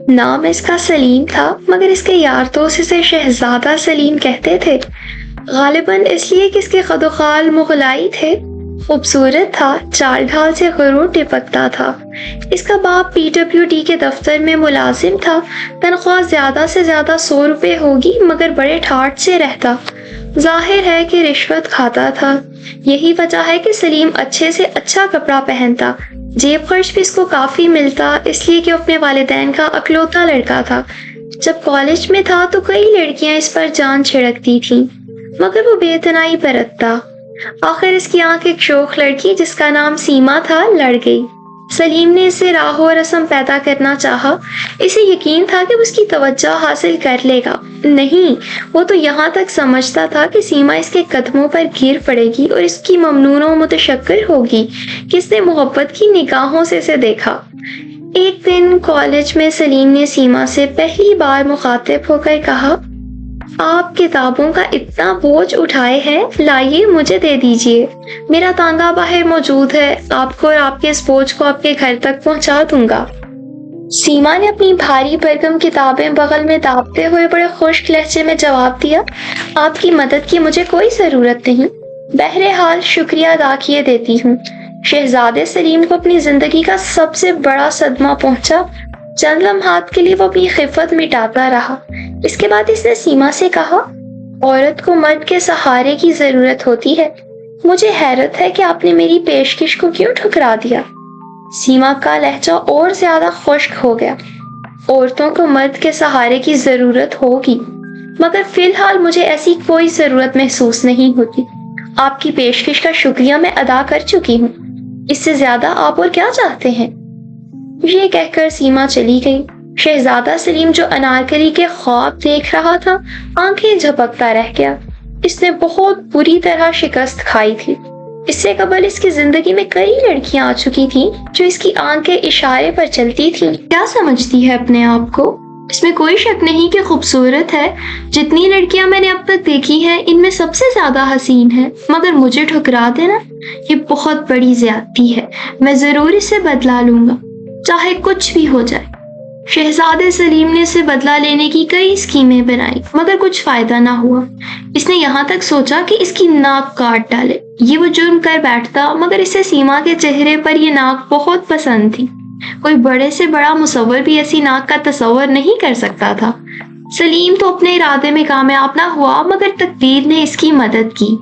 نام اس کا سلیم تھا، مگر اس کے یار دوست اسے شہزادہ سلیم کہتے تھے، غالباً اس لیے کہ اس کے قد و خال مغلائی تھے۔ خوبصورت تھا، چال ڈھال سے غرور ٹپکتا تھا۔ اس کا باپ PWD کے دفتر میں ملازم تھا، تنخواہ زیادہ سے زیادہ 100 روپے ہوگی، مگر بڑے ٹھاٹ سے رہتا، ظاہر ہے کہ رشوت کھاتا تھا۔ یہی وجہ ہے کہ سلیم اچھے سے اچھا کپڑا پہنتا، جیب خرچ بھی اس کو کافی ملتا، اس لیے کہ اپنے والدین کا اکلوتا لڑکا تھا۔ جب کالج میں تھا تو کئی لڑکیاں اس پر جان چھڑکتی تھیں، مگر وہ بے اتنائی برتتا۔ آخر اس کی آنکھ ایک شوخ لڑکی جس کا نام سیما تھا لڑ گئی۔ سلیم نے اسے راہ و رسم پیدا کرنا چاہا، اسے یقین تھا کہ وہ اس کی توجہ حاصل کر لے گا۔ نہیں، وہ تو یہاں تک سمجھتا تھا کہ سیما اس کے قدموں پر گر پڑے گی اور اس کی ممنون و متشکر ہوگی کہ اس نے محبت کی نگاہوں سے اسے دیکھا۔ ایک دن کالج میں سلیم نے سیما سے پہلی بار مخاطب ہو کر کہا، آپ کتابوں کا اتنا بوجھ اٹھائے ہیں، لائیے مجھے دے دیجئے، میرا تانگا باہر موجود ہے، آپ کو اور آپ کے اس بوجھ کو آپ کے گھر تک پہنچا دوں گا۔ سیما نے اپنی بھاری بھرکم کتابیں بغل میں دابتے ہوئے بڑے خشک لہجے میں جواب دیا، آپ کی مدد کی مجھے کوئی ضرورت نہیں، بہرحال شکریہ ادا کیے دیتی ہوں۔ شہزادے سلیم کو اپنی زندگی کا سب سے بڑا صدمہ پہنچا۔ چند لمحات کے لیے وہ اپنی خفت مٹاتا رہا۔ اس کے بعد اس نے سیما سے کہا، عورت کو مرد کے سہارے کی ضرورت ہوتی ہے، مجھے حیرت ہے کہ آپ نے میری پیشکش کو کیوں ٹھکرا دیا۔ سیما کا لہجہ اور زیادہ خشک ہو گیا۔ عورتوں کو مرد کے سہارے کی ضرورت ہوگی، مگر فی الحال مجھے ایسی کوئی ضرورت محسوس نہیں ہوتی۔ آپ کی پیشکش کا شکریہ میں ادا کر چکی ہوں، اس سے زیادہ آپ اور کیا چاہتے ہیں؟ یہ کہہ کر سیما چلی گئی۔ شہزادہ سلیم جو انارکلی کے خواب دیکھ رہا تھا، آنکھیں جھپکتا رہ گیا۔ اس نے بہت بری طرح شکست کھائی تھی۔ اس سے قبل اس کی زندگی میں کئی لڑکیاں آ چکی تھیں جو اس کی آنکھ کے اشارے پر چلتی تھیں۔ کیا سمجھتی ہے اپنے آپ کو؟ اس میں کوئی شک نہیں کہ خوبصورت ہے۔ جتنی لڑکیاں میں نے اب تک دیکھی ہیں، ان میں سب سے زیادہ حسین ہے، مگر مجھے ٹھکرا دینا یہ بہت بڑی زیادتی ہے۔ میں ضرور اسے بدلا لوں گا، چاہے کچھ بھی ہو جائے۔ شہزادے سلیم نے اسے بدلہ لینے کی کئی اسکیمیں بنائی، مگر کچھ فائدہ نہ ہوا۔ اس نے یہاں تک سوچا کہ اس کی ناک کاٹ ڈالے، یہ وہ جرم کر بیٹھتا، مگر اسے سیما کے چہرے پر یہ ناک بہت پسند تھی۔ کوئی بڑے سے بڑا مصور بھی ایسی ناک کا تصور نہیں کر سکتا تھا۔ سلیم تو اپنے ارادے میں کامیاب نہ ہوا، مگر تقدیر نے اس کی مدد کی۔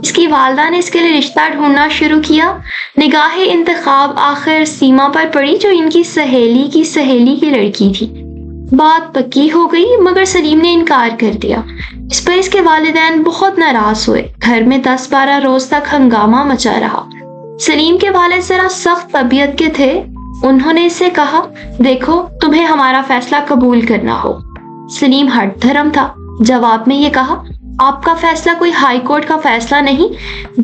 اس کی والدہ نے اس کے لیے رشتہ ڈھونڈنا شروع کیا۔ نگاہ انتخاب آخر سیما پر پڑی، جو ان کی سہیلی کی لڑکی تھی۔ بات پکی ہو گئی، مگر سلیم نے انکار کر دیا۔ اس پر اس کے والدین بہت ناراض ہوئے۔ گھر میں 10-12 روز تک ہنگامہ مچا رہا۔ سلیم کے والد ذرا سخت طبیعت کے تھے۔ انہوں نے اس سے کہا، دیکھو تمہیں ہمارا فیصلہ قبول کرنا ہو۔ سلیم ہٹ دھرم تھا۔ جواب میں یہ کہا، آپ کا فیصلہ کوئی ہائی کورٹ کا فیصلہ نہیں،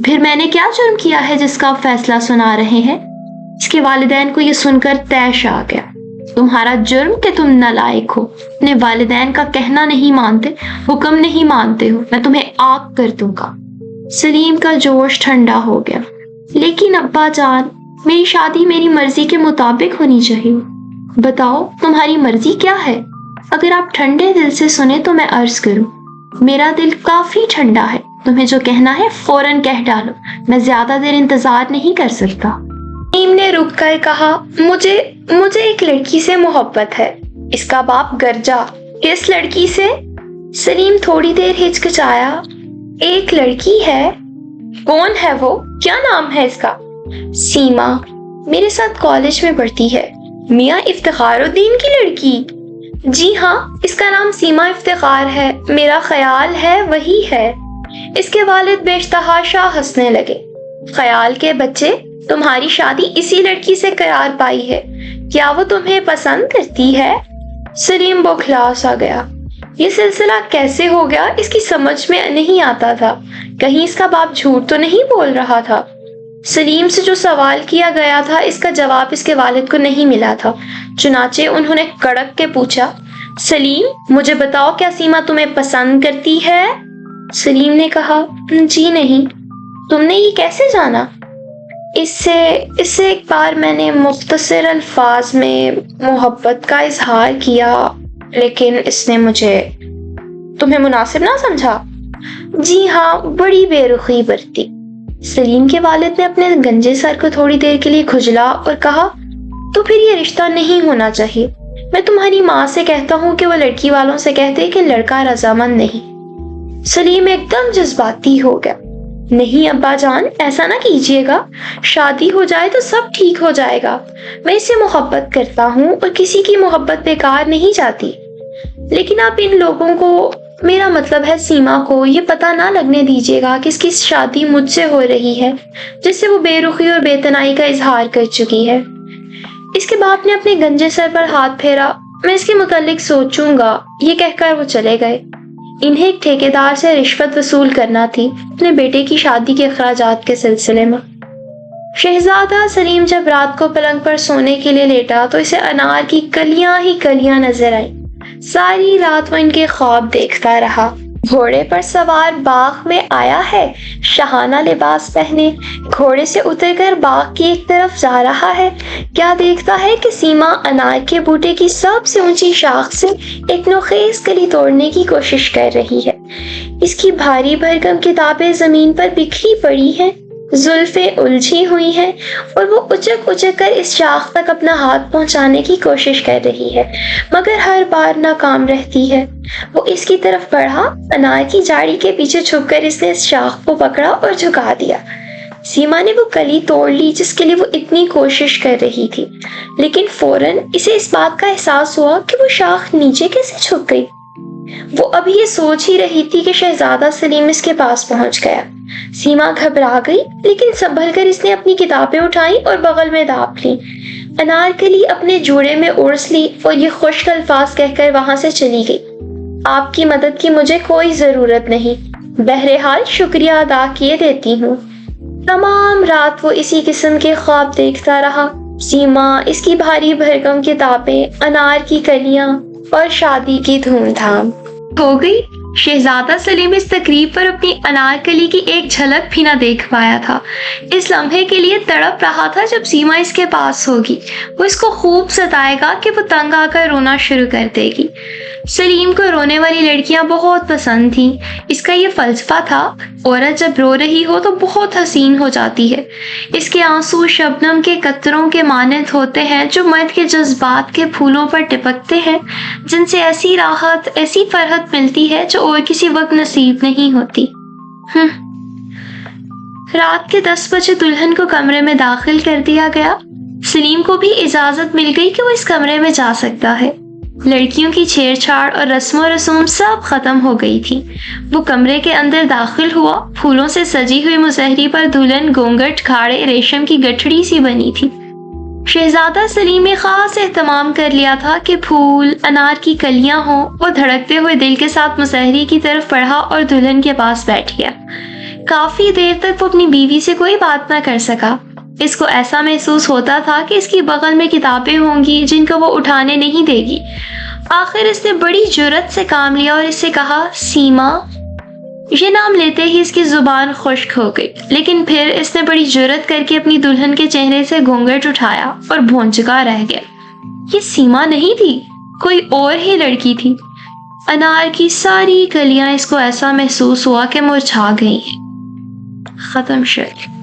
پھر میں نے کیا جرم کیا ہے جس کا آپ فیصلہ سنا رہے ہیں؟ اس کے والدین کو یہ سن کر طیش آ گیا۔ تمہارا جرم کہ تم نالائق ہو، اپنے والدین کا کہنا نہیں مانتے، حکم نہیں مانتے ہو، میں تمہیں آگ کر دوں گا۔ سلیم کا جوش ٹھنڈا ہو گیا۔ لیکن ابا جان، میری شادی میری مرضی کے مطابق ہونی چاہیے۔ بتاؤ تمہاری مرضی کیا ہے؟ اگر آپ ٹھنڈے دل سے سنیں تو میں عرض کروں، میرا دل کافی ٹھنڈا ہے، تمہیں جو کہنا ہے فوراً کہہ ڈالو، میں زیادہ دیر انتظار نہیں کر سکتا۔ سلیم نے رک کر کہا، مجھے ایک لڑکی سے محبت ہے، اس کا باپ گرجا۔ کس لڑکی سے؟ سلیم تھوڑی دیر ہچکچایا۔ ایک لڑکی ہے۔ کون ہے وہ؟ کیا نام ہے اس کا؟ سیما، میرے ساتھ کالج میں پڑھتی ہے۔ میاں افتخار الدین کی لڑکی؟ جی ہاں، اس کا نام سیما افتخار ہے، میرا خیال ہے وہی ہے۔ اس کے والد بیشتہاشا ہنسنے لگے۔ خیال کے بچے، تمہاری شادی اسی لڑکی سے قرار پائی ہے، کیا وہ تمہیں پسند کرتی ہے؟ سلیم بوکھلا سا گیا۔ یہ سلسلہ کیسے ہو گیا اس کی سمجھ میں نہیں آتا تھا۔ کہیں اس کا باپ جھوٹ تو نہیں بول رہا تھا؟ سلیم سے جو سوال کیا گیا تھا اس کا جواب اس کے والد کو نہیں ملا تھا، چنانچہ انہوں نے کڑک کے پوچھا، سلیم مجھے بتاؤ کیا سیما تمہیں پسند کرتی ہے؟ سلیم نے کہا، جی نہیں۔ تم نے یہ کیسے جانا؟ اس سے ایک بار میں نے مختصر الفاظ میں محبت کا اظہار کیا، لیکن اس نے مجھے تمہیں مناسب نہ سمجھا۔ جی ہاں، بڑی بے رخی برتی۔ سلیم کے والد نے اپنے گنجے سر کو تھوڑی دیر کے لیے کھجلا اور کہا، تو پھر یہ رشتہ نہیں ہونا چاہیے۔ میں تمہاری ماں سے کہتا ہوں کہ وہ لڑکی والوں سے کہتے کہ لڑکا رضامند نہیں۔ سلیم ایک دم جذباتی ہو گیا۔ نہیں ابا جان، ایسا نہ کیجیے گا، شادی ہو جائے تو سب ٹھیک ہو جائے گا۔ میں اس سے محبت کرتا ہوں اور کسی کی محبت بیکار نہیں جاتی، لیکن آپ ان لوگوں کو، میرا مطلب ہے سیما کو، یہ پتہ نہ لگنے دیجیے گا کہ اس کی شادی مجھ سے ہو رہی ہے، جس سے وہ بے رخی اور بے تنائی کا اظہار کر چکی ہے۔ اس کے باپ نے اپنے گنجے سر پر ہاتھ پھیرا۔ میں اس کے متعلق سوچوں گا، یہ کہہ کر وہ چلے گئے۔ انہیں ایک ٹھیکیدار سے رشوت وصول کرنا تھی اپنے بیٹے کی شادی کے اخراجات کے سلسلے میں۔ شہزادہ سلیم جب رات کو پلنگ پر سونے کے لیے لیٹا تو اسے انار کی کلیاں ہی کلیاں نظر آئیں۔ ساری رات وہ ان کے خواب دیکھتا رہا۔ گھوڑے پر سوار باغ میں آیا ہے، شاہانہ لباس پہنے، گھوڑے سے اتر کر باغ کی ایک طرف جا رہا ہے۔ کیا دیکھتا ہے کہ سیما انار کے بوٹے کی سب سے اونچی شاخ سے ایک نوخیز کلی توڑنے کی کوشش کر رہی ہے۔ اس کی بھاری بھرکم کتابیں زمین پر بکھری پڑی ہیں، زلفیں الجھی ہوئی ہیں، اور وہ اچک اچک کر اس شاخ تک اپنا ہاتھ پہنچانے کی کوشش کر رہی ہے، مگر ہر بار ناکام رہتی ہے۔ وہ اس کی طرف بڑھا، انار کی جاڑی کے پیچھے چھپ کر اس نے اس شاخ کو پکڑا اور جھکا دیا۔ سیما نے وہ کلی توڑ لی جس کے لیے وہ اتنی کوشش کر رہی تھی، لیکن فوراً اسے اس بات کا احساس ہوا کہ وہ شاخ نیچے کیسے چھپ گئی۔ وہ ابھی یہ سوچ ہی رہی تھی کہ شہزادہ سلیم اس کے پاس پہنچ گیا۔ سیما گھبرا گئی، لیکن سنبھل کر اس نے اپنی کتابیں اٹھائیں اور بغل میں داب لی۔ انارکلی اپنے جوڑے میں اڑس لی اور یہ خشک الفاظ کہہ کر وہاں سے چلی گئی، آپ کی مدد کی مجھے کوئی ضرورت نہیں، بہرحال شکریہ ادا کیے دیتی ہوں۔ تمام رات وہ اسی قسم کے خواب دیکھتا رہا، سیما، اس کی بھاری بھرکم کتابیں، انار کی کلیاں اور شادی کی دھوم دھام۔ ہو گئی۔ شہزادہ سلیم اس تقریب پر اپنی انارکلی کی ایک جھلک بھی نہ دیکھ پایا تھا۔ اس لمحے کے لیے تڑپ رہا تھا جب سیما اس کے پاس ہوگی، وہ اس کو خوب ستائے گا کہ وہ تنگ آ کر رونا شروع کر دے گی۔ سلیم کو رونے والی لڑکیاں بہت پسند تھیں۔ اس کا یہ فلسفہ تھا، عورت جب رو رہی ہو تو بہت حسین ہو جاتی ہے۔ اس کے آنسو شبنم کے قطروں کے مانند ہوتے ہیں جو مرد کے جذبات کے پھولوں پر ٹپکتے ہیں، جن سے ایسی راحت، ایسی فرحت ملتی ہے جو اور کسی وقت نصیب نہیں ہوتی۔ رات کے 10 بجے دلہن کو کمرے میں داخل کر دیا گیا۔ سلیم کو بھی اجازت مل گئی کہ وہ اس کمرے میں جا سکتا ہے۔ لڑکیوں کی چھیڑ چھاڑ اور رسم و رسوم سب ختم ہو گئی تھی۔ وہ کمرے کے اندر داخل ہوا۔ پھولوں سے سجی ہوئی مظہری پر دلہن گھونگھٹ کھاڑے ریشم کی گٹھڑی سی بنی تھی۔ شہزادہ سلیم نے خاص اہتمام کر لیا تھا کہ پھول، انار کی کلیاں ہوں۔ وہ دھڑکتے ہوئے دل کے ساتھ مظہری کی طرف بڑھا اور دلہن کے پاس بیٹھ گیا۔ کافی دیر تک وہ اپنی بیوی سے کوئی بات نہ کر سکا۔ اس کو ایسا محسوس ہوتا تھا کہ اس کی بغل میں کتابیں ہوں گی جن کو وہ اٹھانے نہیں دے گی۔ آخر اس نے بڑی جرأت سے کام لیا اور اس سے کہا، سیما۔ یہ نام لیتے ہی اس کی زبان خشک ہو گئی، لیکن پھر اس نے بڑی جرأت کر کے اپنی دلہن کے چہرے سے گھونگھٹ اٹھایا اور بھونچکا رہ گیا۔ یہ سیما نہیں تھی، کوئی اور ہی لڑکی تھی۔ انار کی ساری کلیاں اس کو ایسا محسوس ہوا کہ مرجھا گئی ہیں۔ ختم شعر۔